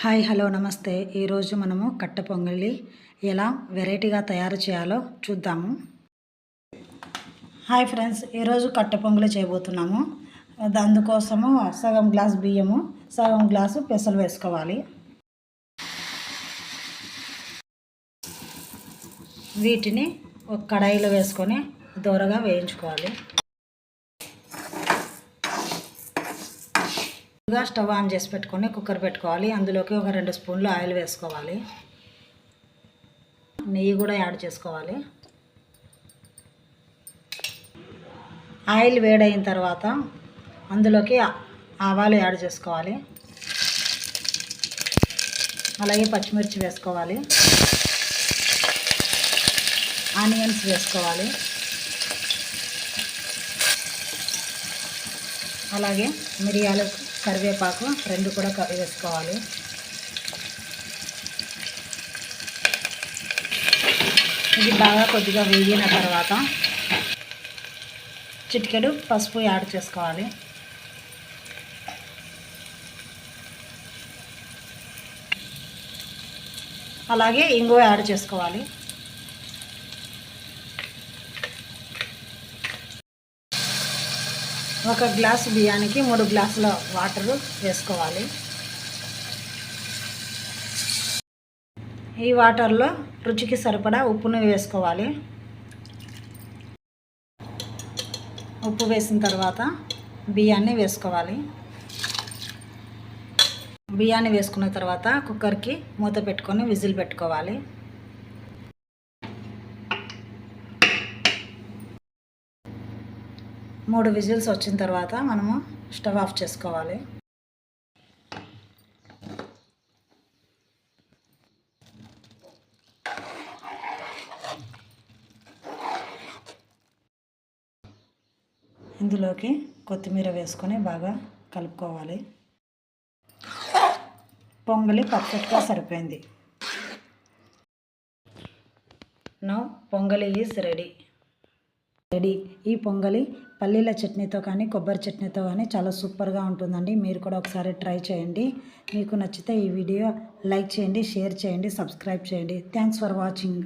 Hi hello నమస్తే. ఈరోజు మనము కట్టె పొంగలి ఎలా వెరైటీగా తయారు చేయాలో చూద్దాము. హాయ్ ఫ్రెండ్స్, ఈరోజు కట్టె పొంగలి చేయబోతున్నాము. అందుకోసము సగం గ్లాస్ బియ్యము, సగం గ్లాసు పెసలు వేసుకోవాలి. వీటిని ఒక కడాయిలో వేసుకొని దోరగా వేయించుకోవాలి. స్టవ్ ఆన్ చేసి పెట్టుకొని కుక్కర్ పెట్టుకోవాలి. అందులోకి ఒక 2 స్పూన్లు ఆయిల్ వేసుకోవాలి. నెయ్యి కూడా యాడ్ చేసుకోవాలి. ఆయిల్ వేడైన తర్వాత అందులోకి ఆవాలు యాడ్ చేసుకోవాలి. అలాగే పచ్చిమిర్చి వేసుకోవాలి. ఆనియన్స్ వేసుకోవాలి. అలాగే మిరియాలు, కరివేపాకు 2 కూడా వేసుకోవాలి. ఇది బాగా కొద్దిగా వేగిన తర్వాత చిటికెడు పసుపు యాడ్ చేసుకోవాలి. అలాగే ఇంగువ యాడ్ చేసుకోవాలి. ఒక గ్లాసు బియ్యానికి 3 గ్లాసుల వాటర్ వేసుకోవాలి. ఈ వాటర్లో రుచికి సరిపడా ఉప్పును వేసుకోవాలి. ఉప్పు వేసిన తర్వాత బియ్యాన్ని వేసుకోవాలి. బియ్యాన్ని వేసుకున్న తర్వాత కుక్కర్కి మూత పెట్టుకొని విజిల్ పెట్టుకోవాలి. మూడు విజిల్స్ వచ్చిన తర్వాత మనము స్టవ్ ఆఫ్ చేసుకోవాలి. ఇందులోకి కొత్తిమీర వేసుకొని బాగా కలుపుకోవాలి. పొంగలి పర్ఫెక్ట్గా సరిపోయింది. నౌ పొంగలి ఈజ్ రెడీ. ఈ పొంగలి పల్లీల చట్నీతో కానీ కొబ్బరి చట్నీతో కానీ చాలా సూపర్గా ఉంటుందండి. మీరు కూడా ఒకసారి ట్రై చేయండి. మీకు నచ్చితే ఈ వీడియో లైక్ చేయండి, షేర్ చేయండి, సబ్స్క్రైబ్ చేయండి. Thanks for watching.